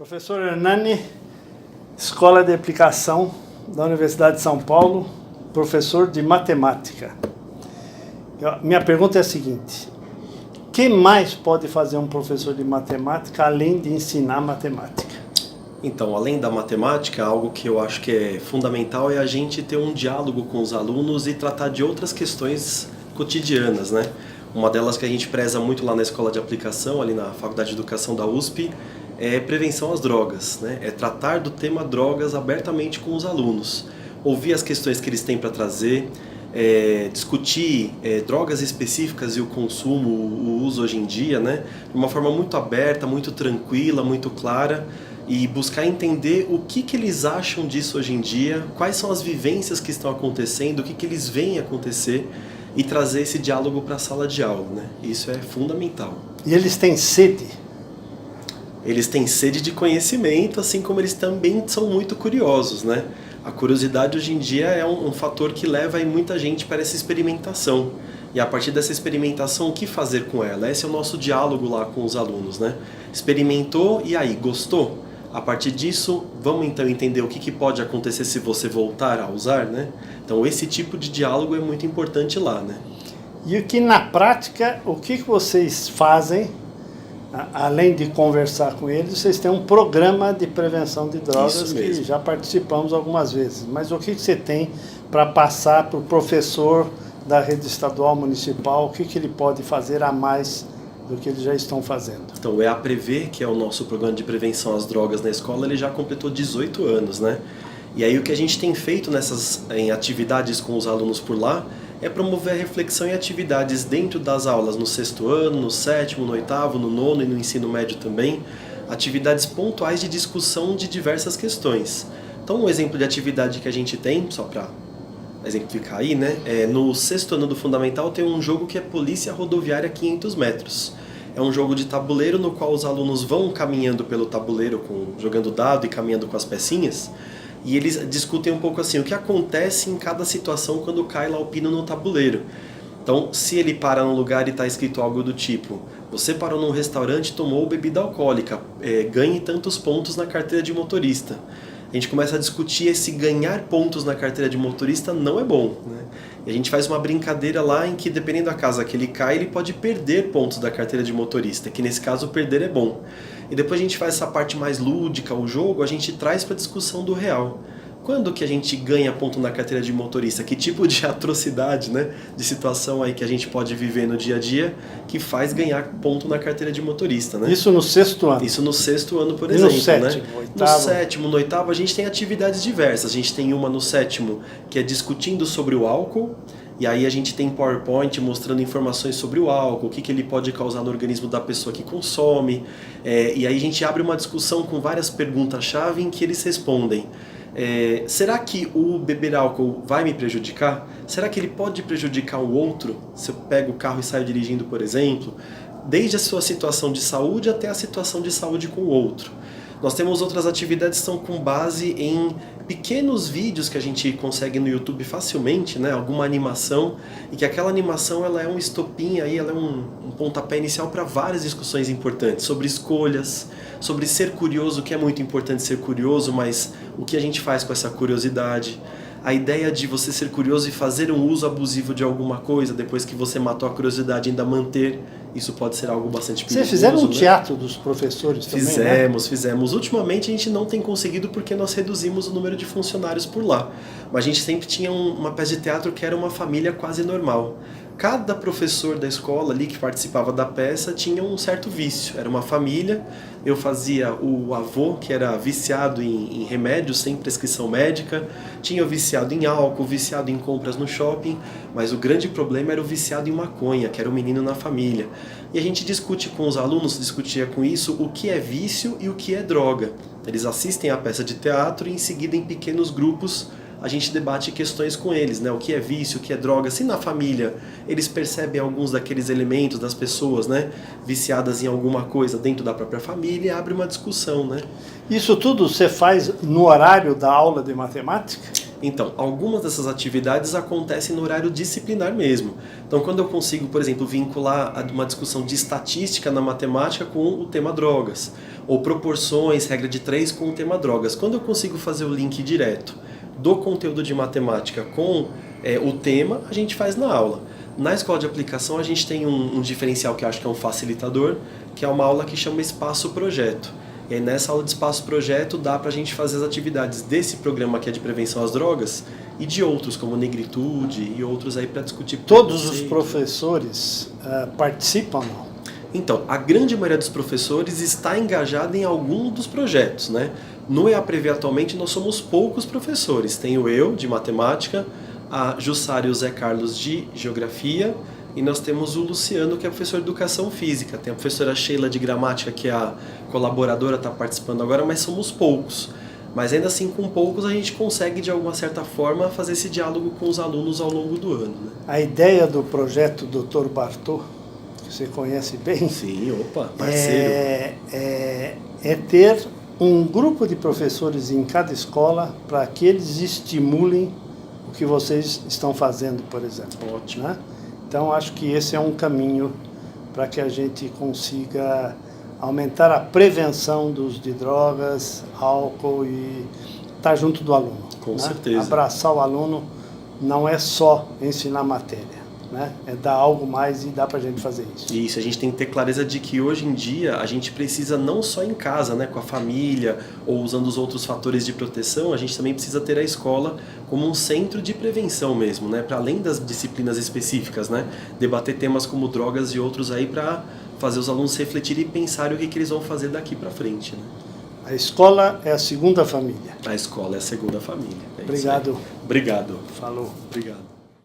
Professor Hernani, Escola de Aplicação da Universidade de São Paulo, professor de matemática. Minha pergunta é a seguinte: o que mais pode fazer um professor de matemática além de ensinar matemática? Então, além da matemática, algo que eu acho que é fundamental é a gente ter um diálogo com os alunos e tratar de outras questões cotidianas, né? Uma delas que a gente preza muito lá na Escola de Aplicação, ali na Faculdade de Educação da USP, é prevenção às drogas, né? É tratar do tema drogas abertamente com os alunos, ouvir as questões que eles têm para trazer, discutir drogas específicas e o consumo, o uso hoje em dia, né? De uma forma muito aberta, muito tranquila, muito clara, e buscar entender o que eles acham disso hoje em dia, quais são as vivências que estão acontecendo, o que eles veem acontecer, e trazer esse diálogo para a sala de aula, né? Isso é fundamental. E eles têm sede? Eles têm sede de conhecimento, assim como eles também são muito curiosos, né? A curiosidade hoje em dia é um fator que leva aí muita gente para essa experimentação. E a partir dessa experimentação, o que fazer com ela? Esse é o nosso diálogo lá com os alunos, né? Experimentou e aí, gostou? A partir disso, vamos então entender o que pode acontecer se você voltar a usar, né? Então esse tipo de diálogo é muito importante lá, né? E o que na prática, o que vocês fazem, além de conversar com eles, vocês têm um programa de prevenção de drogas que já participamos algumas vezes. Mas o que você tem para passar para o professor da rede estadual, municipal, o que ele pode fazer a mais do que eles já estão fazendo? Então, o EAPREVER, que é o nosso programa de prevenção às drogas na escola, ele já completou 18 anos, né? E aí o que a gente tem feito em atividades com os alunos por lá é promover a reflexão em atividades dentro das aulas no 6º ano, no 7º, no 8º, no 9º e no ensino médio também, atividades pontuais de discussão de diversas questões. Então, um exemplo de atividade que a gente tem, só para exemplificar aí, né, no 6º ano do Fundamental tem um jogo que é Polícia Rodoviária 500 metros. É um jogo de tabuleiro no qual os alunos vão caminhando pelo tabuleiro, jogando dado e caminhando com as pecinhas, e eles discutem um pouco assim, o que acontece em cada situação quando cai lá o pino no tabuleiro. Então, se ele para num lugar e está escrito algo do tipo: você parou num restaurante e tomou bebida alcoólica, ganhe tantos pontos na carteira de motorista. A gente começa a discutir esse ganhar pontos na carteira de motorista não é bom, né? E a gente faz uma brincadeira lá em que, dependendo da casa que ele cai, ele pode perder pontos da carteira de motorista, que nesse caso perder é bom. E depois a gente faz essa parte mais lúdica, o jogo, a gente traz para a discussão do real. Quando que a gente ganha ponto na carteira de motorista? Que tipo de atrocidade, né, de situação aí que a gente pode viver no dia a dia que faz ganhar ponto na carteira de motorista, né? Isso no 6º ano? Isso no 6º ano, por e exemplo, no 7º, né? 8º? No 7º, no 8º, a gente tem atividades diversas. A gente tem uma no 7º que é discutindo sobre o álcool. E aí a gente tem PowerPoint mostrando informações sobre o álcool, o que ele pode causar no organismo da pessoa que consome. E aí a gente abre uma discussão com várias perguntas-chave em que eles respondem: será que o beber álcool vai me prejudicar? Será que ele pode prejudicar o outro? Se eu pego o carro e saio dirigindo, por exemplo, desde a sua situação de saúde até a situação de saúde com o outro. Nós temos outras atividades que são com base em pequenos vídeos que a gente consegue no YouTube facilmente, né? Alguma animação, e que aquela animação ela é um estopim, aí ela é um pontapé inicial para várias discussões importantes sobre escolhas, sobre ser curioso, que é muito importante ser curioso, mas o que a gente faz com essa curiosidade. A ideia de você ser curioso e fazer um uso abusivo de alguma coisa, depois que você matou a curiosidade, ainda manter, isso pode ser algo bastante perigoso. Vocês fizeram um teatro dos professores também, né? Fizemos. Ultimamente a gente não tem conseguido porque nós reduzimos o número de funcionários por lá. Mas a gente sempre tinha uma peça de teatro que era uma família quase normal. Cada professor da escola ali que participava da peça tinha um certo vício. Era uma família, eu fazia o avô, que era viciado em remédios sem prescrição médica, tinha o viciado em álcool, viciado em compras no shopping, mas o grande problema era o viciado em maconha, que era o menino na família. E a gente discute com os alunos, discutia com isso, o que é vício e o que é droga. Eles assistem à peça de teatro e em seguida em pequenos grupos a gente debate questões com eles, né? O que é vício, o que é droga. Se na família eles percebem alguns daqueles elementos das pessoas, né, viciadas em alguma coisa dentro da própria família, abre uma discussão, né? Isso tudo você faz no horário da aula de matemática? Então, algumas dessas atividades acontecem no horário disciplinar mesmo. Então, quando eu consigo, por exemplo, vincular uma discussão de estatística na matemática com o tema drogas, ou proporções, regra de 3 com o tema drogas, quando eu consigo fazer o link direto do conteúdo de matemática com o tema, a gente faz na aula. Na escola de aplicação, a gente tem um diferencial que eu acho que é um facilitador, que é uma aula que chama Espaço Projeto. E aí, nessa aula de Espaço Projeto, dá para a gente fazer as atividades desse programa que é de prevenção às drogas e de outros, como negritude e outros aí para discutir. Todos os professores participam, não? Então, a grande maioria dos professores está engajada em algum dos projetos, né? No EAPREV atualmente nós somos poucos professores. Tenho eu, de matemática, a Jussara e o Zé Carlos, de geografia, e nós temos o Luciano, que é professor de educação física. Tem a professora Sheila, de gramática, que é a colaboradora, está participando agora, mas somos poucos. Mas ainda assim, com poucos, a gente consegue, de alguma certa forma, fazer esse diálogo com os alunos ao longo do ano, né? A ideia do projeto Dr. Bartô, que você conhece bem... Sim, opa, parceiro. É ter um grupo de professores em cada escola para que eles estimulem o que vocês estão fazendo, por exemplo. Ótimo. Né? Então, acho que esse é um caminho para que a gente consiga aumentar a prevenção de drogas, álcool e estar junto do aluno. Com né? certeza. Abraçar o aluno não é só ensinar matéria, né? É dar algo mais e dá para a gente fazer isso. Isso, a gente tem que ter clareza de que hoje em dia a gente precisa não só em casa, né, com a família ou usando os outros fatores de proteção, a gente também precisa ter a escola como um centro de prevenção mesmo, né, para além das disciplinas específicas, né, debater temas como drogas e outros aí para fazer os alunos refletirem e pensarem o que eles vão fazer daqui para frente, né? A escola é a segunda família. A escola é a segunda família. Obrigado. Obrigado. Falou. Obrigado.